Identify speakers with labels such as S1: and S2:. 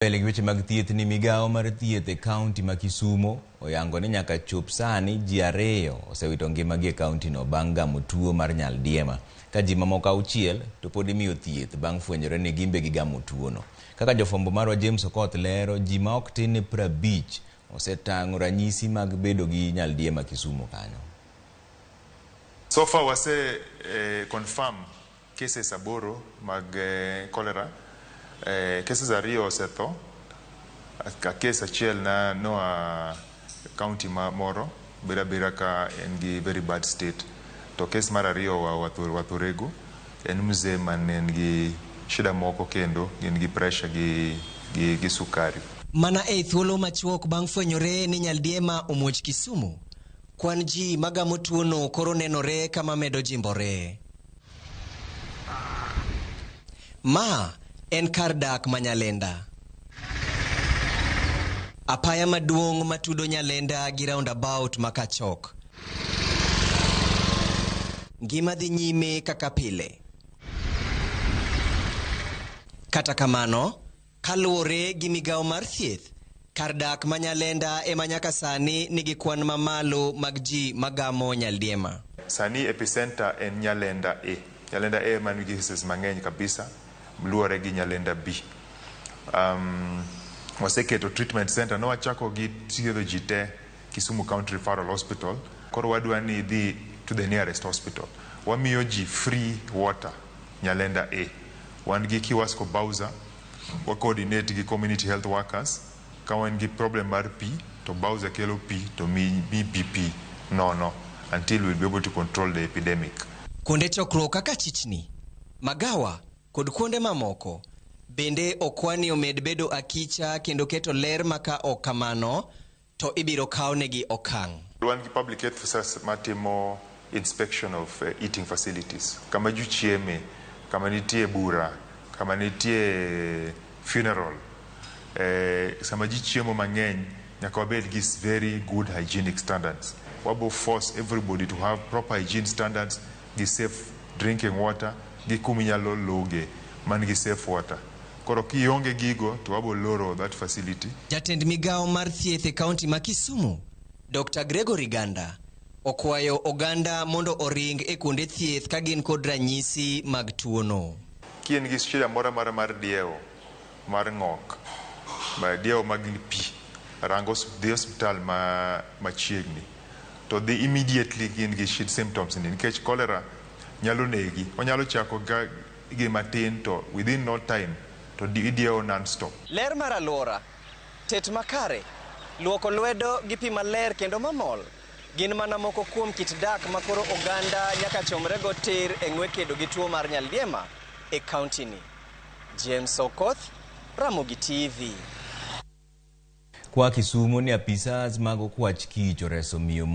S1: Weche mag thieth ni migao mar thieth e kaunti ma Kisumu oyango ni nyaka chop sani ji 2 osewito ngimagi e kaunti no bang' gamo tuo mar Nyaldiema, ka ji mamoko 6 to pod imiyo thieth bang' fwenyore ni gimbe gigamo tuo no. Kaka jofwambo marwa James Okoth lero, ji ma ok tin 50 osetang'o ranyisi mag bedo gi Nyaldiema Kisumu kanyo.
S2: So far wase confirm cases 8 mag cholera. Cases 2 osetho, a case achiel na noa county moro bira ka en gi very bad state, to case mar 2 wa osenego en mzee man en gi shida moko kendo gin gi pressure gi sukari.
S3: Mana e thuolo machuok bang' fwenyore ni Nyaldiema omuoch Kisumu, kwan ji magamo tuono koro nenore kama medo jimbore. Ma en kar dak ma Nyalenda. Apaya maduong' matudo Nyalenda gi roundabout makachok. Ngima dhi nyime kaka pile. Kata kamano, kaluwore gi migao mar thieth, kar dak ma Nyalenda ema nyaka sani nigi kwan mamalo mag ji magamo Nyaldiema.
S2: Sani epicenter en Nyalenda A. Nyalenda A man gi cases mang'eny kabisa, luore gi Nyalenda B. Waseketo treatment center, no wachako gi thiedho ji te Kisumu County Referral Hospital. Koro wadwa ni dhi to the nearest hospital. Wamiyo ji free water Nyalenda A. Wan gi Kiwasko Bowser, wa coordinate gi community health workers. Ka wan gi problem mar pi, to Bowser kelo pi to mi BP no until we'll be able to control the epidemic.
S3: Kuonde chokruok kaka chichni, magawa kod kuonde mamoko bende okwani omed bedo akicha kendo keto ler maka okamano to ibiro kawnegi okang'.
S2: Wan gi public health officers matimo inspection of eating facilities. Kama ju chieme, kama nitie bura, kama nitie funeral, sama ji chiemo mang'eny, nyaka wabed gi very good hygienic standards. Wabo force everybody to have proper hygiene standards, gi safe drinking water, gi kuminyalo loge man gi safe water. Koro kionge gigo to wabo loro that facility.
S3: Jatend migao mar thieth e kaunti ma Kisumu, Dr. Gregory Ganda, okwayo oganda mondo oring e kuonde thieth ka gin kod ranyisi mag tuono.
S2: Kien gi shida mora mar dieo, mar ng'ok, dieo mag pi, rango dhi hospital machiegni. To dhi immediately gin gi symptoms ni, nikech cholera nyalo negi, onyalo chako gi matin to within no time to idieo non-stop.
S3: Ler mar alwora, tet makare, luoko lwedo gi pi maler kendo mamol, gin mana moko kuom kit dak makoro oganda nyaka chomrego tir e ng'we kedo gi tuo mar Nyaldiema e kaunti ni. James Okoth, Ramogi TV.
S1: Kwa Kisumu ni apisas mag okwach kich oreso miyo